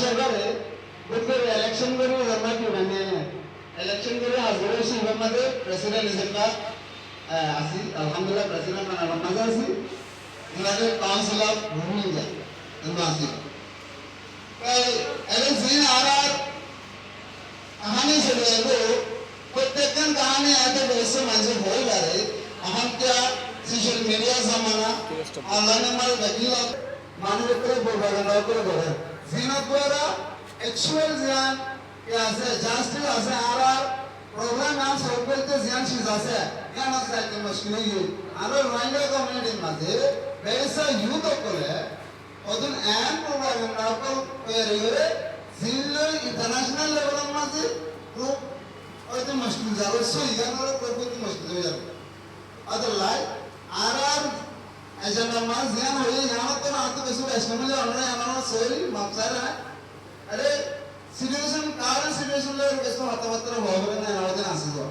সরকারে বুধবার ইলেকশন করে জমা কি মানে ইলেকশন করে হাজারে শিবের মাঝে প্রেসিডেন্ট হিসেবে আসি আলহামদুলিল্লাহ প্রেসিডেন্ট মানে মাঝে আসি ইনাদের কাউন্সিল অফ ভূমিকা আমরা আসি এর জিন আর कहानी से देखो प्रत्येकन कहानी आते वैसे मंजे बोल रहे हम क्या सोशल मीडिया जमाना ऑनलाइन हमारे वकील मानव को बोल रहे जीना द्वारा एक्चुअल ज्ञान क्या से जस्टिस ऐसे आरा प्रोग्राम नाम सोपल ते ज्ञान चीज ऐसे क्या मसला है मुश्किल है आरो राइंडा कम्युनिटी में वैसा यूथ को ले अदुन एन प्रोग्राम ना को पेरियोरे जिल्लो इंटरनेशनल लेवल में से ग्रुप और तो मुश्किल जाओ सो यार और कोई तो मुश्किल हो जाए अदरवाइज आरआर एजेंडा में ध्यान हो यहाँ तो ना तो वैसे एस्टिमेट ले आना है हमारा सॉरी माफसर है अरे सिचुएशन कारण सिचुएशन ले कैसे होता होता है बहुत बड़ा ना होता है आंसू तो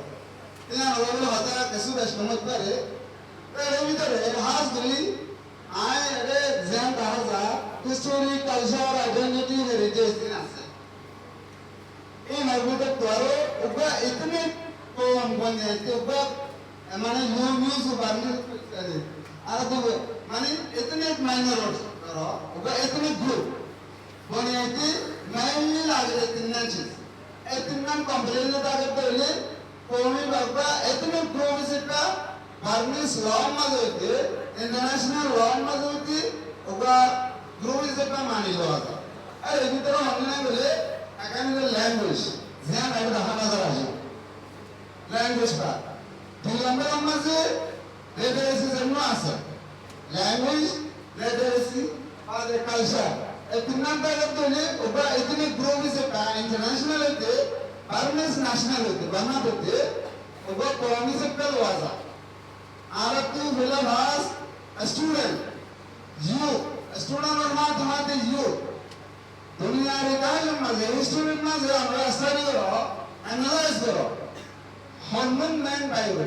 इतना नॉर्मल होता है कैसे एस्टिमेट पर है अरे भी तो है हाथ दुली आए अरे ध्यान कहाँ जा हिस्टोरी कल्चर आइडेंटिटी हेरिटेज दिन आसे ये मजबूत द्वारो उबा इतने को हम बन गए थे उबा माने न्यूज़ बारने करे आरा तो माने इतने माइनर रोड करो उबा इतने ग्रुप बन गए थे mainly लागे तीन चीज ये तीन कंप्लेंट ताकत तो ले कोमी बाबा इतने ग्रुप से का बारने लॉ में होते इंटरनेशनल लॉ में होती उबा ग्रुप से का मानी लो आता अरे इधर तो हमने बोले अकादमिक लैंग्वेज ध्यान रखना हमारा जरा लैंग्वेज का लंबे लंबे से लिटरेसी जन्म आसा लैंग्वेज लिटरेसी और कल्चर इतना ताकत तो ले उबा इतने ग्रुप से का इंटरनेशनल होते बारनेस नेशनल होते बना होते उबा कौमी से कल वाजा आरब तू बिला भास स्टूडेंट यू स्टूडेंट और माँ तुम्हारे यू दुनिया रे काज मजे स्टूडेंट मजे हमरा स्टडी करो एनालाइज करो हरमन मैन बायो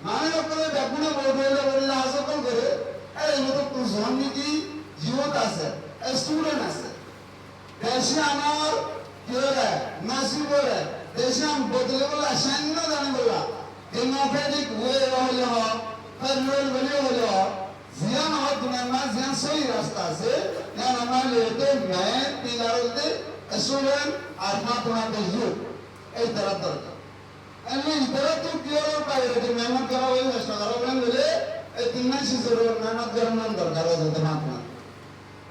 माने लोग डबुने बोले हासकल करे अरे ये तो तू जोनी की युवक आसे स्टूडेंट आसे देश आनार क्यों है नसीब है देश हम बदले बोला शान ना जाने बोला डेमोक्रेटिक वे हो फेडरल वे हो जियान और दुनिया में जियान सही रास्ता से यार हमारे लेते मैं तीनारों स्टूडेंट आत्मा तुम्हारे यूथ एक तरह तरह अन्य इधर तो क्यों और पाए रहते मेहनत करो वही नष्ट करो मैं बोले तीन चीज़ रो मेहनत करो ना दरकार हो जाता मात्रा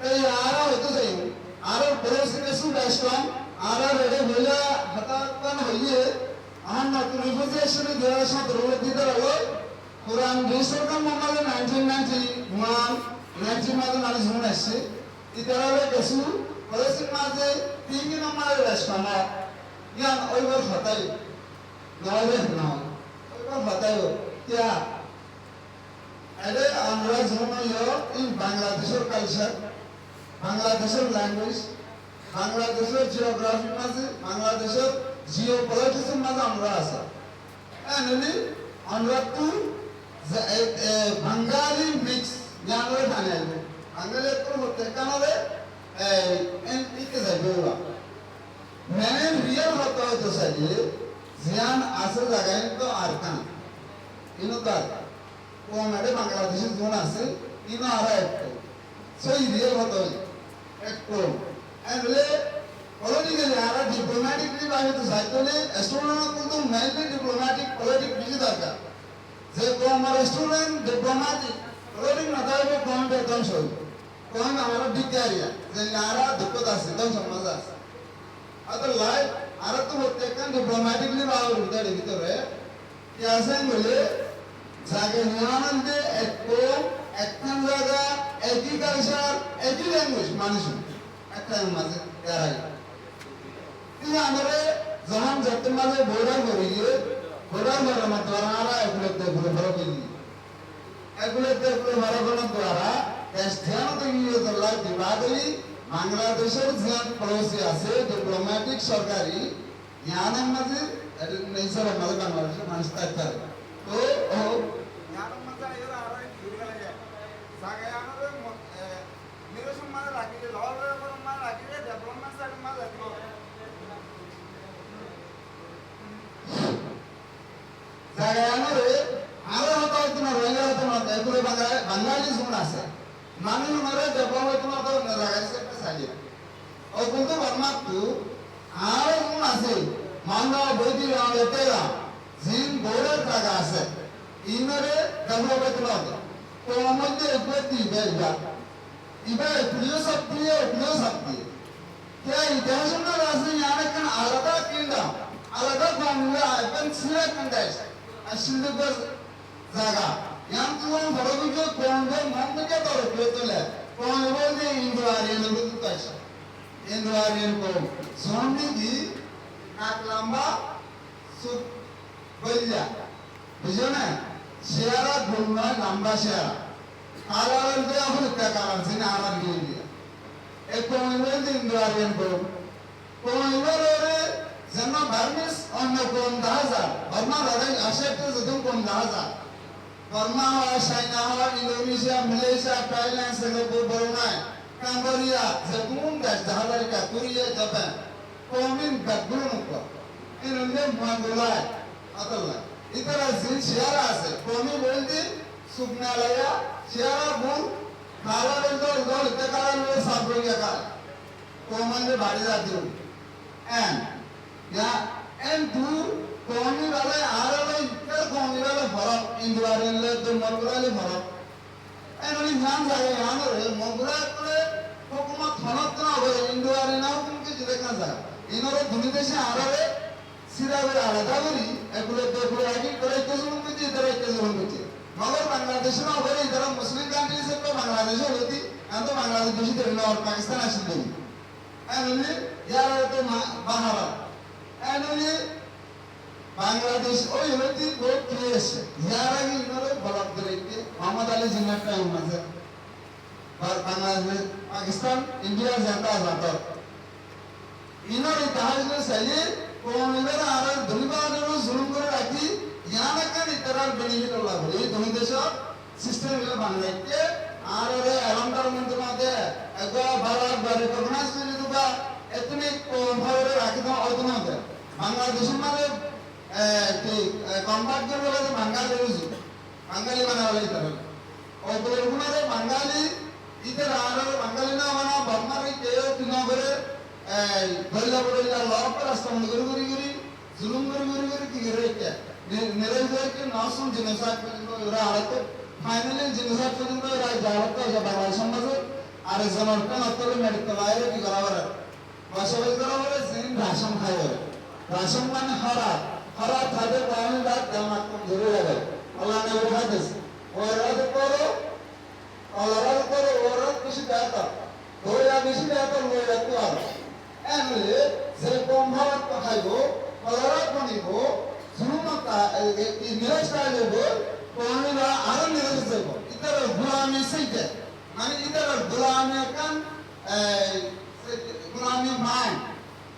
ये आरा होते सही आरा बड़े से स्टूडेंट आरा रेडे बोला हता कौन होइए आन ना तो रिपोर्टेशन दिया शायद रोड दिया रहो कुरान रिसोर्ट का मामला 1991 में तो नाली ज़मीन ऐसे इधर वाले कैसे पड़ोसी माजे तीन की नंबर रेस्टोरेंट है यार ओए वो खाता है नाले ना ओए वो खाता है क्या अरे आंध्रा ज़मीन यो इन बांग्लादेश और कल्चर बांग्लादेश और लैंग्वेज बांग्लादेश और जियोग्राफी माजे बांग्लादेश और जियोपॉलिटिक्स माजे आंध्रा ऐसा एनली आंध्रा तू बंगाली मिक्स जानवर खाने हैं बंगाली तो होते हैं कहाँ पे इन इतने ज़रूर हुआ मैंने रियल होता है तो सही ज़ियान आसर जगह तो आरकान इन्हों का वो हमारे बांग्लादेश जोन आसर इन्हों आ रहा है सो ये रियल होता है एक तो एंडले पॉलिटिकली आ रहा डिप्लोमेटिकली बाहर तो सही तो ले एस्ट्रोनॉट को तो मैंने डिप्लोमेटिक पॉलिटिक बिजी दरकार जे को हमारे स्टूडेंट डिप्लोमेटिक पॉलिटिक ना था वो कौन पे कौन शो कौन हमारा डिग्री है जे नारा दुखों दास तो समझ आस अगर लाइव आरा तो होते हैं डिप्लोमेटिकली बाहर होता है तो रे क्या सें बोले जाके नियामन दे एक को एक जगह एक ही कल्चर एक ही लैंग्वेज मानिश एक टाइम माजे यार आई ये हमारे जहाँ जब माजे बोर्डर हो रही है बोर्डर में रमत द्वारा एकुलेट फरक द्वारा ध्यान तो ये जल्ला दिवाली बांग्लादेश और ध्यान पड़ोसी आसे डिप्लोमेटिक सरकारी यहाँ ने मजे नहीं सर हमारे बांग्लादेश मानसिकता है तो यहाँ ने मजा ये आ रहा है क्यों लगे सागे यहाँ ने मेरे समाज राखी लॉ में हमारे राखी डेवलपमेंट জায়গায় আরো হতো তোমার রোহিঙ্গা হতো না এগুলো বাঙালি জুন আছে মানুষ মরে জবাব হতো না তো লাগাইছে একটা সাইডে ও কিন্তু বর্মাতু আরো জুন আছে মানব বৈদি রামেতেরা জিন বোর্ডের জায়গা আছে ইনরে জবাব হতো না তো মধ্যে একটি বেজা ইবা প্রিয় শক্তি क्या इतिहास में राजनी याने कन आलादा किंडम आलादा फॉर्मूला अपन सिला कंडेस असिंदे बस जागा याम तुम बरोबर जो कोंडे मंद के तौर पे तो ले कौन बोल दे इंद्वारियन को तो कैसा इंद्वारियन को सोनी की नाक लंबा सु बल्ला बुझो ना शेरा घूमना लंबा शेरा आलाल दे अपन क्या कारण से ना आलाल के लिए ekonomi Indonesian konuları zaman vermiş onunla kondaza Burma radang aşırı zıdın kondaza Burma wa China wa Indonesia Malaysia Thailand Singapore Brunei Cambodia zıdın da Amerika Korea Japan komin background ko inonde Mongolia atalla itara zin şiara ase komi boldi Suknalaya şiara bul खावाले तो इधर इतने कारण में साफ हो गया का कॉमन में बाढ़ जाती हो एंड या एंड दूर कॉमनी वाले आरे इतने कॉमनी वाले फरक इंद्वारियन ले तो मगुरा ले फरक एंड उन्हें ध्यान जाए यहाँ रे मगुरा कोले हुकूमत फरक ना हो इंद्वारियन ना हुकूम के जिले का जाए इन्होंने दुनिया देश आरे सिरा वे आलादा बरी एकुले आगे करे तो जुलूम में इधर के जुलूम में मगर बांग्लादेश में अगर इधर मुस्लिम कंट्री से तो बांग्लादेश होती हैं तो बांग्लादेश दूसरी तरह और पाकिस्तान ऐसी नहीं ऐनोले यार तो बाहर ऐनोले बांग्लादेश ओ यूनिटी बहुत क्लियर्स यार अभी इन्होंने बलक करेंगे मोहम्मद अली जिन्ना टाइम में से बांग्लादेश पाकिस्तान इंडिया जाता इन्होंने इतिहास में सही कौन इधर आ रहा दुनिया ने जुल्म कर रखी यहाँ का इतरार बेनिफिट होला बोले दोनों देश सिस्टम में बांग्लादेश के आरे अलंकार मंत्र माते एगो बारात बारे रिकॉग्नाइज कर दूंगा इतने कोंभावरे राखी दो और दोनों दे बांग्लादेश में कि कॉम्पैक्ट कर बोले तो बंगाली बना वाले इधर और तो लोगों ने बंगाली इधर आरे बंगाली ना बना बर्मा रे के तीनों बरे बल्ला लॉक पर अस्तम गुरी जुलूम गुरी की गिरे क्या निरंतर के नासुम जिनसात में जो इरा आते फाइनली जिनसात में जो इरा जावत का जब बाल समाज आरे जनर का मतलब मेडिकल आये की करावर है वाशवल करावर है जिन राशन खाए राशन माने हरा थादे पानी दात जमात को जरूर है अल्लाह ने वो हादिस और किसी कहता दो या किसी कहता वो या तो आ एनले से कोंभावत को खाइबो औरत बनी को सुनुमता निरस्ता लेबो कोनी बा आरो निरस देबो इधर गुलामी सहित माने इधर गुलामी kan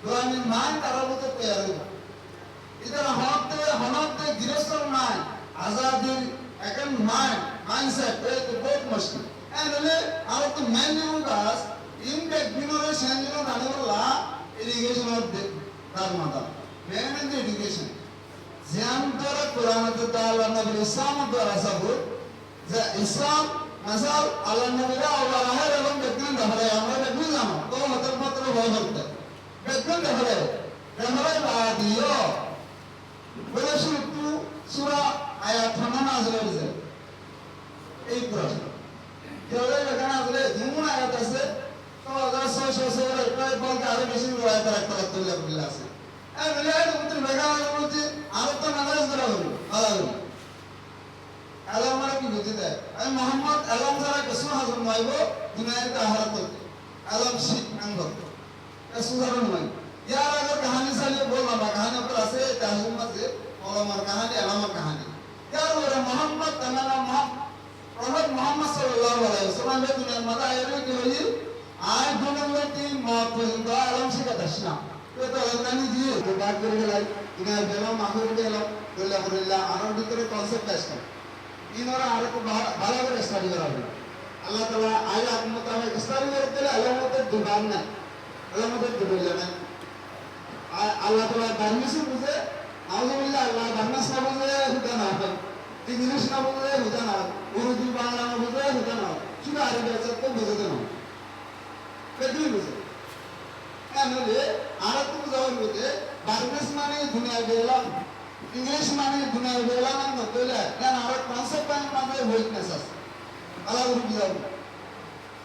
गुलामी मान ताराबो तो तैयार हो इधर हनते गिरस्तर मान आजादी एकन माइंडसेट तो बहुत मुश्किल एंडले आरो तो मैन्यू दास इम्पैक्ट बिनोरे सेंजिनो दानेला इरिगेशन और दारमादा मेन इन एजुकेशन ज़्यादा द्वारा कुरान तो ताला नबी इस्लाम द्वारा सबूत ज़ इस्लाम मसाल अल्लाह नबी का अवला है रबम बेकन दहरे हमारे बेकन जानो तो मतलब बहुत होता है बेकन दहरे बादियो बोले शुरू सूरा आयत हमें नाज़िल है एक प्रश्न केवल बेकन नाज़िल धूम आयत से तो अगर सोच वाले कोई बोल के आगे मिशन को आयत रखता है तो बिल्ला से विलायत पुत्र बेगार बोलते आरत नगरस करावरी आलावरी आलाव मारे की बुझते है मोहम्मद आलाम सारा कसम हासिल माइबो दुनिया का आहार बोलते आलाम शीख अंगो कसम सारा नहीं यार अगर कहानी साली बोलना बा कहानी पर ऐसे ताजुम से आलाम कहानी यार वो मोहम्मद तमन्ना मोहम्मद सल्लल्लाहु अलैहि वसल्लम ने दुनिया में आये कि वही आय दुनिया में तीन मौत हुई आलाम से का दर्शना तो अलगनानी दिए तो बात करके लाई इन्हें बेला मांगो के लो दुल्ला आनंद करे कांसेप्ट टेस्ट कर इन और आरे को बाला कर स्टडी करा अल्लाह ताला आया आत्मता में स्टडी करते ले अल्लाह मत दुबान ना अल्लाह मत दुबले ना अल्लाह ताला परमिशन मुझे আল্লাহ বাংলাদেশ না বুঝলে হুদা না হবে, ইংলিশ না বুঝলে হুদা না, উর্দু বাংলা না বুঝলে হুদা না, শুধু আরবি আছে তো বুঝতে না, কেটে বুঝে। নলে আর একটু বুঝাবার মধ্যে বাংলাদেশ মানে দুনিয়া গেলাম, ইংলিশ মানে দুনিয়া গেলাম না বলে কেন আর কনসেপ্ট মানে হোয়াইটনেস আছে, আলাদা বুঝাবো।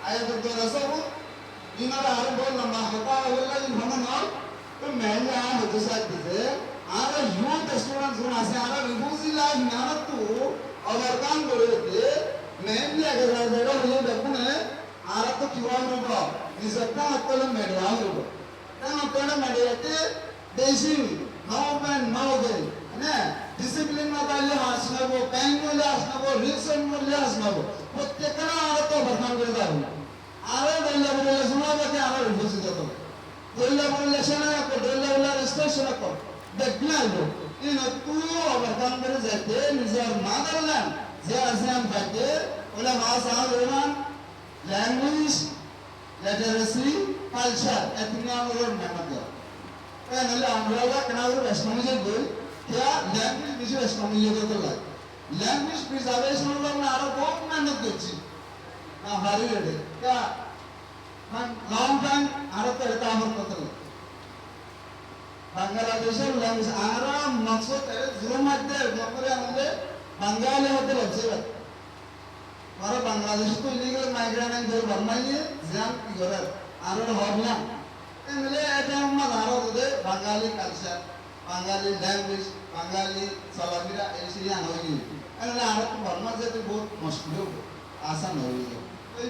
আয়াতের দ্বারা সব ইনারা আর বললাম না হতা হইলা ইনফর্ম নয় তো মেহলে আম হতে সাথে আর ইউথ স্টুডেন্টস গুণ আছে আর রিফিউজি লাইফ মেহনত তো ওভারকাম করে হতে মেহলে আগে জায়গা হয়ে দেখুন আর তো কিভাবে রব নিজেটা হাতলে মেডা হইব কেন কেন মেডাতে বেশি নওমেন নওগে না ডিসিপ্লিন না তাইলে হাসনাবো প্যান মূল্য হাসনাবো রিসন মূল্য হাসনাবো প্রত্যেকটা আর তো ওভারকাম করে যাবো আরে দল্লা বলে শোনা বাকি আর রিফিউজি যত দল্লা বলে শোনা কো দল্লা বলে রেজিস্ট্রেশন কো দেখলাইবো ইন তু ওভারকাম করে যেতে নিজের মাদারল্যান্ড যে আসিয়ান ফাইতে ওলা ভাষা রোমান ল্যাঙ্গুয়েজ লিটারেসি কালচার এতনা ওর মেহনত দাও নাহলে আমরা কেন ওর রেশমিজে গই क्या ল্যাঙ্গুয়েজ বেশি রেশমিজে করতে লাগে ল্যাঙ্গুয়েজ প্রিজার্ভেশন হলো না আরো বহুত মেহনত করছি না হারি রেডে क्या লং টাইম আরো তো এটা আমার করতে লাগে বাংলাদেশের ল্যাঙ্গুয়েজ আরো মকসদ জুরুম মধ্যে নকরে আমাদের বাঙালি হতে লাগছে আর বাংলাদেশ তো ইলিগাল মাইগ্রেন্ট ধরে বানাইয়ে জাম কি করে আর হবে না এমলে এটা আমরা আরো দে বাঙালি কালচার বাঙালি ল্যাঙ্গুয়েজ বাঙালি চলাফেরা এই সিরিয়া হয়নি এমলে আর তো বর্মা যেতে বহুত মুশকিল আসান হয়ে যায় এই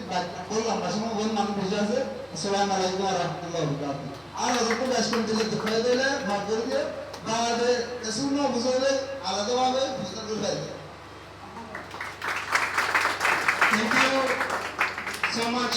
বললাম ভাষা কোন মানুষ বুঝে আছে আসসালামু আলাইকুম ওয়া রাহমাতুল্লাহি ওয়া বারাকাতুহু আর যত বেশন দিলে দেখাই দিলে ভাগ করে দিয়ে বাদে এসুনো বুঝলে আলাদাভাবে বুঝতে করে Thank you so much.